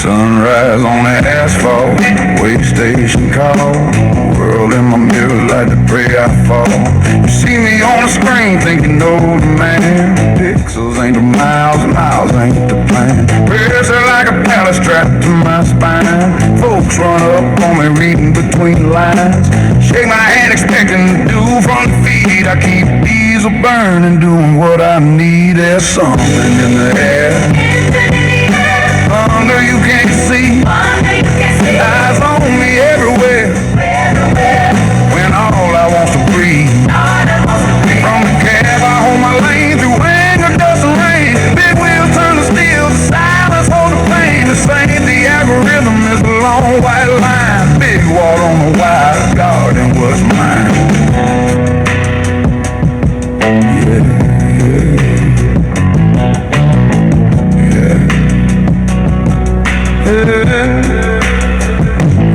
Sunrise on the asphalt, way station call. World in my mirror like to pray I fall. You see me on the screen thinking, oh the man. Pixels ain't the miles, miles ain't the plan. Prayers are like a palace strapped to my spine. Folks run up on me reading between lines. Shake my hand expecting to do front feet. I keep diesel burning, doing what I need. There's something in the air. Hunger you can't see. Eyes on me everywhere. When all I want to breathe. From the cab I hold my lane. Through anger, dust and rain. Big wheels turn to steel. The silence hold the pain. This ain't the algorithm. It's a long white line. Big wall on the wide garden was mine.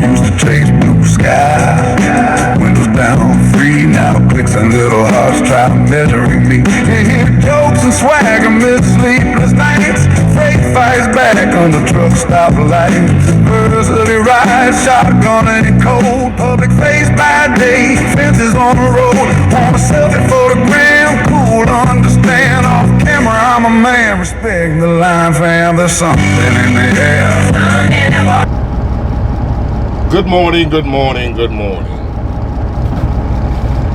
Used to chase blue sky, windows down, free. Now clicks and little hearts try measuring me. Jokes and swag amid sleepless nights. Freight fights back under truck stoplights. Versatily rides, shotgun and cold. Public face by day, fences on the road. Want a selfie for the gram, cool, understand. Off camera, I'm a man. Respect the line, fam. There's something in the air. Good morning, good morning, good morning.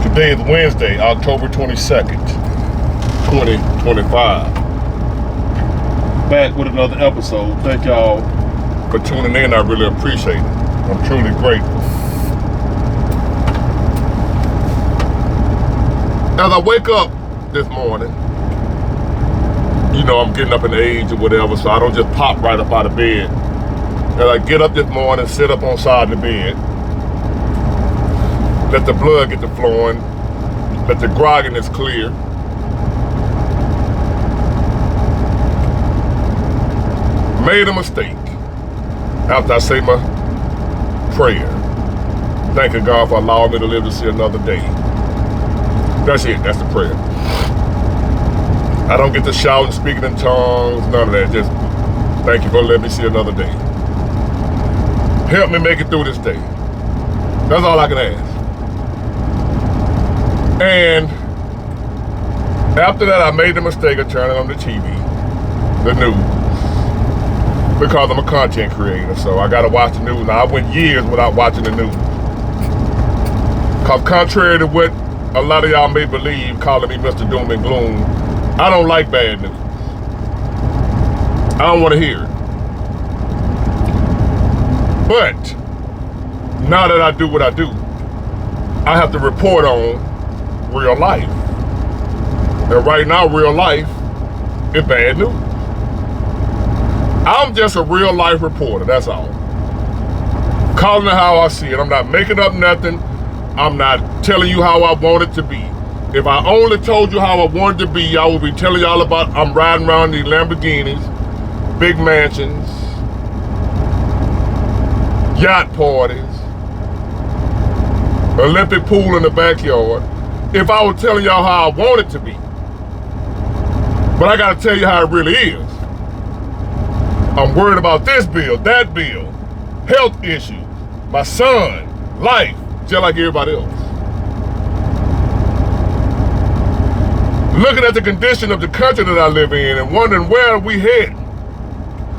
Today is Wednesday, October 22nd, 2025. Back with another episode. Thank y'all for tuning in. I really appreciate it. I'm truly grateful. As I wake up this morning, you know I'm getting up in age or whatever, so I don't just pop right up out of bed. As I get up this morning, sit up on side of the bed, let the blood get to flowing, let the grogginess clear. Made a mistake after I say my prayer, thanking God for allowing me to live to see another day. That's it, that's the prayer. I don't get to shout and speaking in tongues, none of that. Just thank you for letting me see another day. Help me make it through this day. That's all I can ask. And after that, I made the mistake of turning on the TV, the news, because I'm a content creator, so I gotta watch the news. Now, I went years without watching the news. Because contrary to what a lot of y'all may believe, calling me Mr. Doom and Gloom, I don't like bad news. I don't want to hear it. But now that I do what I do, I have to report on real life. And right now, real life is bad news. I'm just a real life reporter, that's all. Calling it how I see it. I'm not making up nothing. I'm not telling you how I want it to be. If I only told you how I wanted to be, I would be telling y'all about I'm riding around these Lamborghinis, big mansions, yacht parties, Olympic pool in the backyard. If I was telling y'all how I want it to be. But I gotta tell you how it really is. I'm worried about this bill, that bill, health issues, my son, life, just like everybody else. Looking at the condition of the country that I live in and wondering where we head.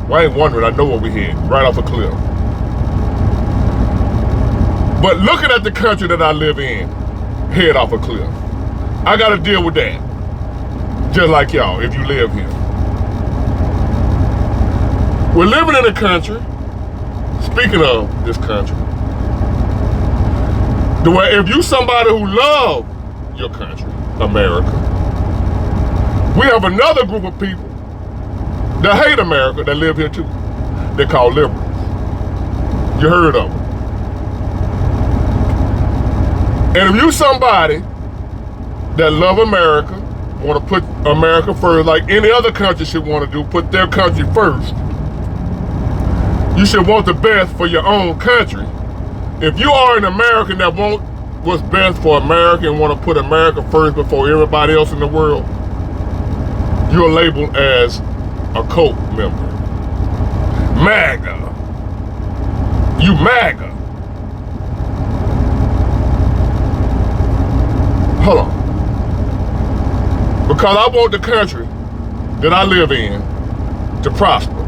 Well, I ain't wondering, I know where we head, right off a cliff. But looking at the country that I live in, head off a cliff. I gotta deal with that. Just like y'all, if you live here. We're living in a country, speaking of this country, the way if you somebody who love your country, America. We have another group of people that hate America that live here too. They're called liberals. You heard of them. And if you somebody that love America, want to put America first, like any other country should want to do, put their country first, you should want the best for your own country. If you are an American that want what's best for America and want to put America first before everybody else in the world, you're labeled as a cult member. MAGA. You MAGA. Hold on. Because I want the country that I live in to prosper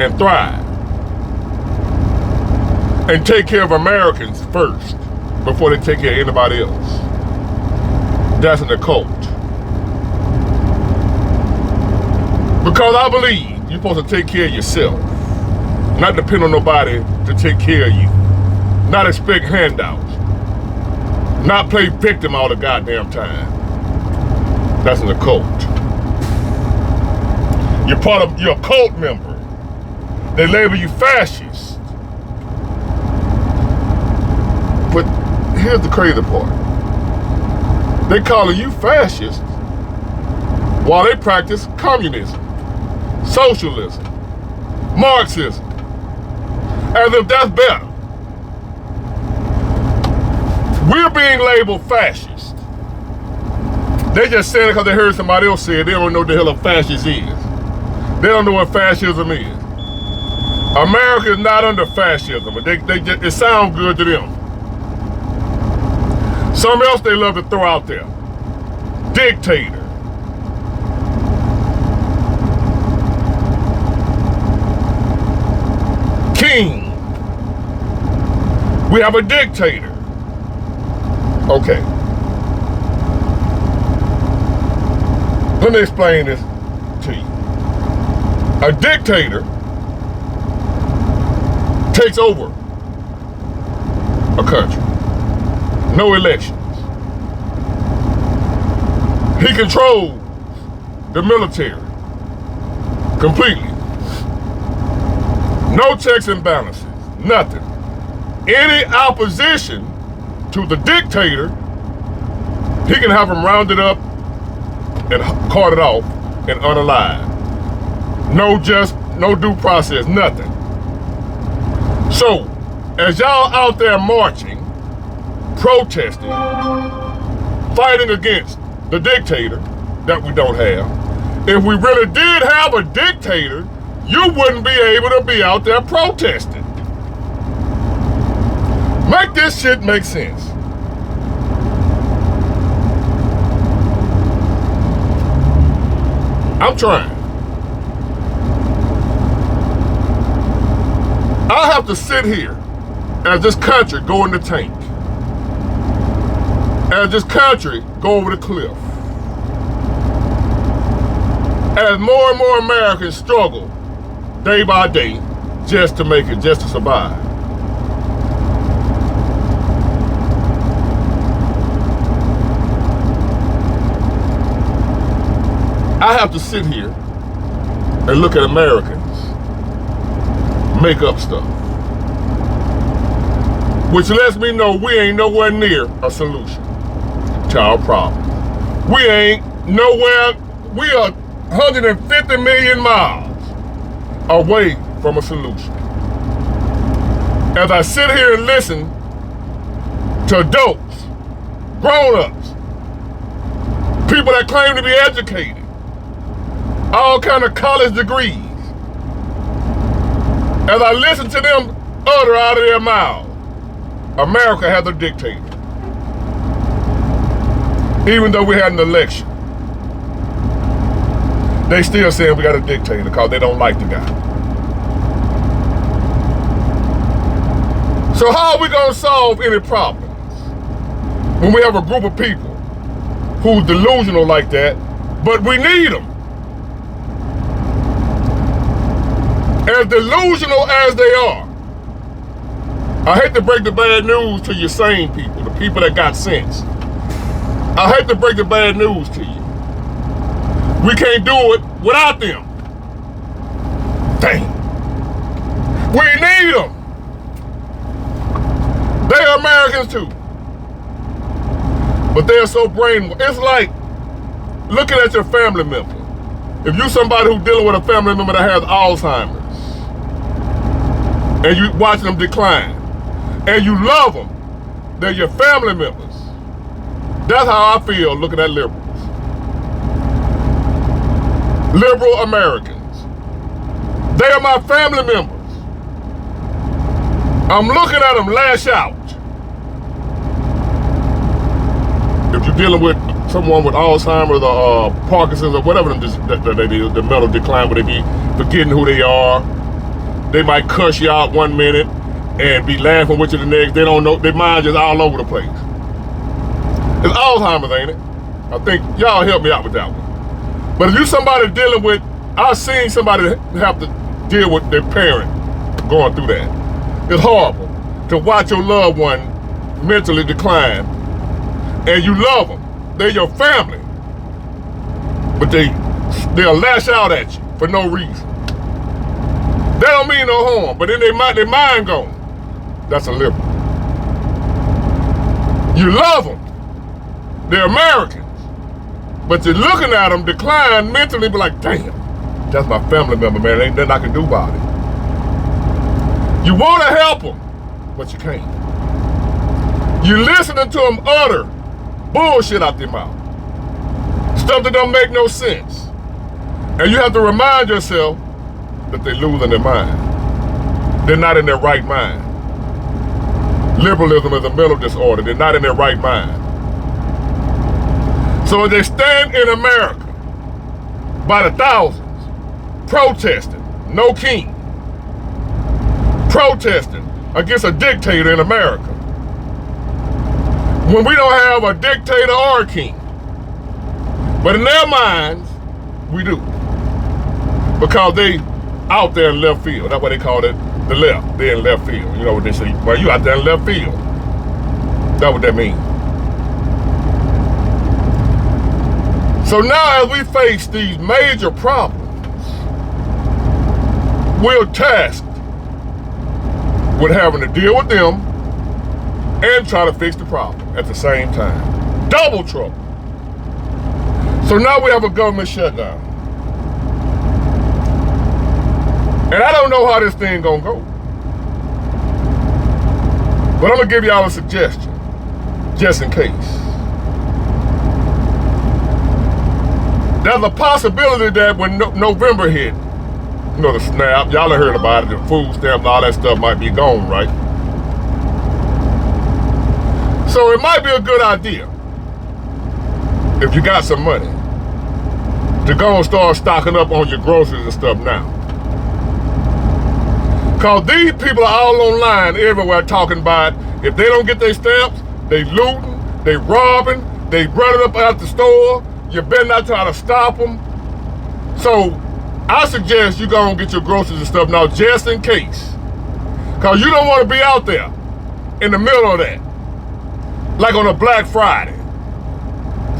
and thrive and take care of Americans first before they take care of anybody else. That's an occult. Because I believe you're supposed to take care of yourself, not depend on nobody to take care of you, not expect handouts, not play victim all the goddamn time. That's an occult. You're a cult member. They label you fascist. But here's the crazy part. They calling you fascist while they practice communism, socialism, Marxism, as if that's better. We're being labeled fascist. They just saying it because they heard somebody else say it. They don't know what the hell a fascist is. They don't know what fascism is. America is not under fascism, but it sounds good to them. Something else they love to throw out there. Dictator. King. We have a dictator. Okay. Let me explain this to you. A dictator takes over a country. No elections. He controls the military completely. No checks and balances. Nothing. Any opposition to the dictator, he can have them rounded up and carted off and unalive. No due process, nothing. So, as y'all out there marching, protesting, fighting against the dictator that we don't have, if we really did have a dictator, you wouldn't be able to be out there protesting. Make this shit make sense. I'm trying. I have to sit here as this country go in the tank. As this country go over the cliff. As more and more Americans struggle day by day just to make it, just to survive. I have to sit here and look at Americans make up stuff, which lets me know we ain't nowhere near a solution to our problem. We ain't nowhere, we are 150 million miles away from a solution. As I sit here and listen to adults, grown-ups, people that claim to be educated, all kind of college degrees, as I listen to them utter out of their mouths, America has a dictator. Even though we had an election, they still saying we got a dictator because they don't like the guy. So how are we gonna solve any problems when we have a group of people who's delusional like that, but we need them? As delusional as they are, I hate to break the bad news to your sane people, the people that got sense. I hate to break the bad news to you. We can't do it without them. Dang. We need them. They are Americans too. But they're so brainwashed. It's like looking at your family member. If you're somebody who's dealing with a family member that has Alzheimer's, and you watching them decline, and you love them, they're your family members. That's how I feel looking at liberals. Liberal Americans. They are my family members. I'm looking at them lash out. If you're dealing with someone with Alzheimer's or Parkinson's or whatever the mental decline, where they be forgetting who they are. They might cuss you out one minute and be laughing with you the next. They don't know, their mind just all over the place. It's Alzheimer's, ain't it? I think y'all help me out with that one. But if you somebody dealing with, I've seen somebody have to deal with their parent going through that. It's horrible to watch your loved one mentally decline, and you love them. They're your family. But they'll lash out at you for no reason. That don't mean no harm, but then their mind gone. That's a liberal. You love them. They're Americans. But you're looking at them decline mentally, be like, damn, that's my family member, man. Ain't nothing I can do about it. You want to help them, but you can't. You're listening to them utter bullshit out their mouth. Stuff that don't make no sense. And you have to remind yourself that they're losing their mind. They're not in their right mind. Liberalism is a mental disorder. They're not in their right mind. So they stand in America by the thousands, protesting, no king, protesting against a dictator in America, when we don't have a dictator or a king. But in their minds, we do. Because they out there in left field. That's why they call it the left. They're in left field. You know what they say? Well, you out there in left field. That's what that means. So now as we face these major problems, we're tasked with having to deal with them and try to fix the problem at the same time. Double trouble. So now we have a government shutdown. And I don't know how this thing gonna go. But I'm gonna give y'all a suggestion, just in case. There's a possibility that when November hit, you know, the SNAP, y'all have heard about it, the food stamps, all that stuff might be gone, right? So it might be a good idea, if you got some money, to go and start stocking up on your groceries and stuff now. Cause these people are all online everywhere talking about if they don't get their stamps, they looting, they robbing, they running up out the store. You better not try to stop them. So I suggest you go and get your groceries and stuff now, just in case. Cause you don't want to be out there in the middle of that, like on a Black Friday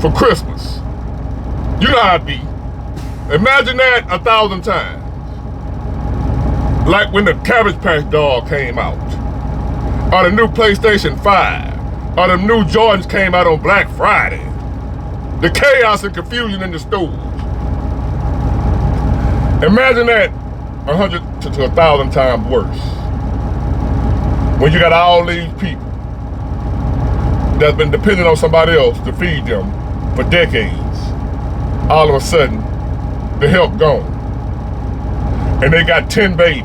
for Christmas. You know how it be. Imagine that 1,000 times. Like when the Cabbage Patch Dog came out, or the new PlayStation 5, or the new Jordans came out on Black Friday. The chaos and confusion in the stores. Imagine that 100 to 1,000 times worse. When you got all these people that's been depending on somebody else to feed them for decades, all of a sudden, the help gone. And they got 10 babies.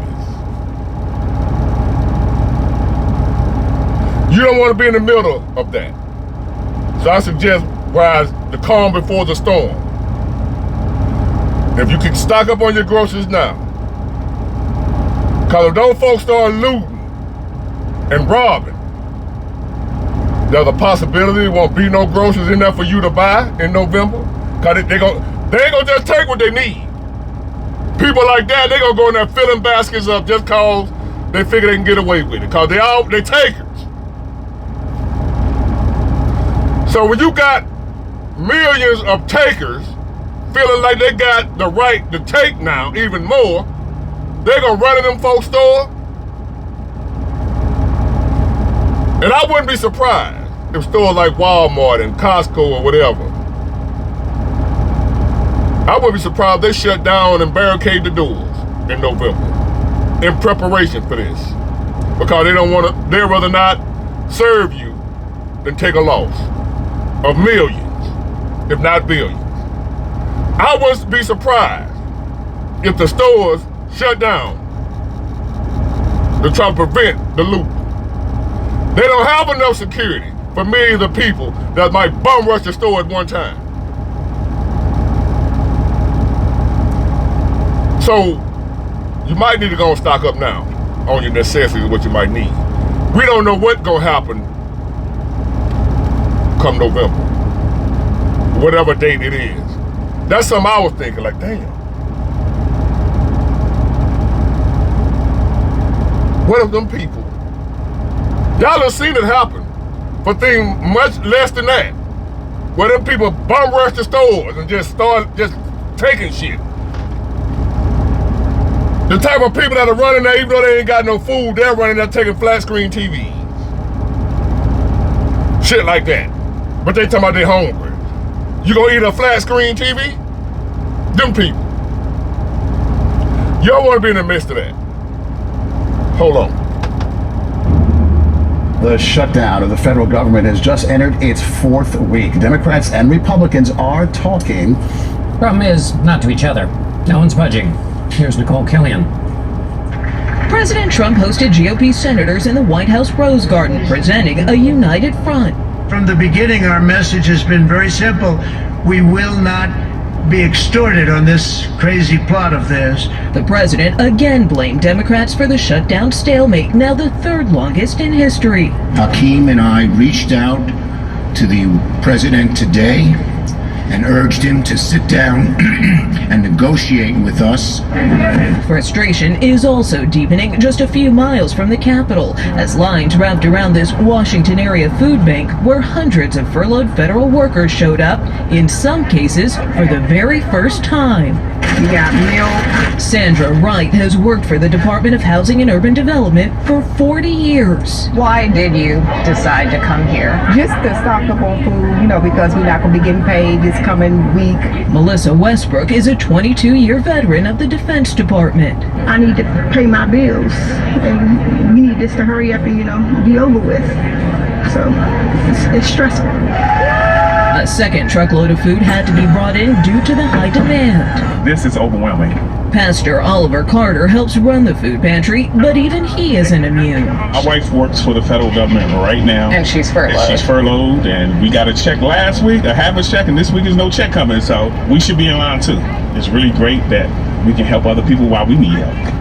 You don't want to be in the middle of that. So I suggest, rise the calm before the storm. If you can stock up on your groceries now, because if those folks start looting and robbing, there's a possibility there won't be no groceries in there for you to buy in November. Because they ain't gonna just take what they need. People like that, they gonna go in there filling baskets up just cause they figure they can get away with it. Cause they takers. So when you got millions of takers feeling like they got the right to take now even more, they're gonna run in them folks' store. And I wouldn't be surprised if stores like Walmart and Costco or whatever, I wouldn't be surprised if they shut down and barricade the doors in November in preparation for this. Because they don't want to, they'd rather not serve you than take a loss of millions, if not billions. I wouldn't be surprised if the stores shut down to try to prevent the loot. They don't have enough security for millions of people that might bum rush the store at one time. So you might need to go and stock up now on your necessities, what you might need. We don't know what's gonna happen come November, whatever date it is. That's something I was thinking, like, damn. What if them people, y'all have seen it happen for things much less than that, where them people bum rush the stores and just start just taking shit. The type of people that are running there, even though they ain't got no food, they're running there taking flat screen TVs. Shit like that. But they talking about they hungry. You gonna eat a flat screen TV? Them people. You don't wanna be in the midst of that. Hold on. The shutdown of the federal government has just entered its fourth week. Democrats and Republicans are talking. Problem is, not to each other. No one's budging. Here's Nicole Killian. President Trump hosted GOP senators in the White House Rose Garden, presenting a united front. From the beginning, our message has been very simple. We will not be extorted on this crazy plot of theirs. The president again blamed Democrats for the shutdown stalemate, now the third longest in history. Hakeem and I reached out to the president today and urged him to sit down and negotiate with us. Frustration is also deepening just a few miles from the Capitol, as lines wrapped around this Washington area food bank where hundreds of furloughed federal workers showed up, in some cases for the very first time. You got milk. Sandra Wright has worked for the Department of Housing and Urban Development for 40 years. Why did you decide to come here? Just to stock up on food, because we're not going to be getting paid this coming week. Melissa Westbrook is a 22-year veteran of the Defense Department. I need to pay my bills, and we need this to hurry up and, be over with. So it's stressful. A second truckload of food had to be brought in due to the high demand. This is overwhelming. Pastor Oliver Carter helps run the food pantry, but even he isn't immune. My wife works for the federal government right now. And she's furloughed. And we got a check last week, a half a check, and this week is no check coming, so we should be in line too. It's really great that we can help other people while we need help.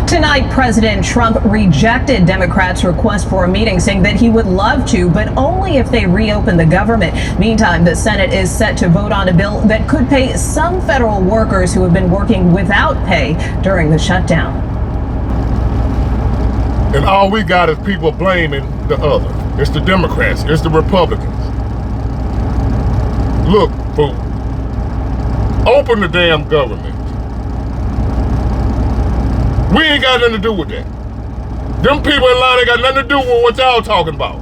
Tonight, President Trump rejected Democrats' request for a meeting, saying that he would love to, but only if they reopen the government. Meantime, the Senate is set to vote on a bill that could pay some federal workers who have been working without pay during the shutdown. And all we got is people blaming the other. It's the Democrats, it's the Republicans. Look, fool, open the damn government. We ain't got nothing to do with that. Them people in line ain't got nothing to do with what y'all talking about.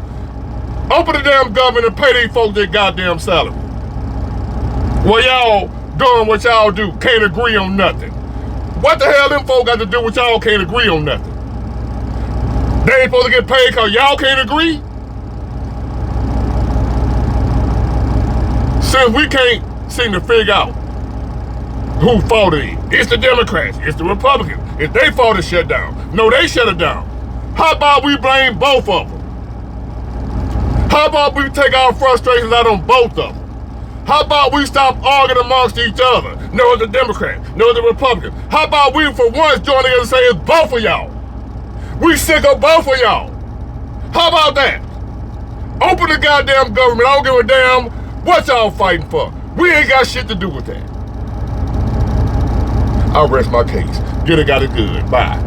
Open the damn government and pay these folks their goddamn salary. Well, y'all doing what y'all do, can't agree on nothing. What the hell them folks got to do with y'all can't agree on nothing? They ain't supposed to get paid because y'all can't agree? Since we can't seem to figure out who fault it is, it's the Democrats, it's the Republicans. If they fought to shut down, no, they shut it down. How about we blame both of them? How about we take our frustrations out on both of them? How about we stop arguing amongst each other? No, it's the Democrat, no, it's the Republican. How about we for once join together and say it's both of y'all? We sick of both of y'all. How about that? Open the goddamn government. I don't give a damn what y'all fighting for. We ain't got shit to do with that. I'll rest my case. Get it, got it good. Bye.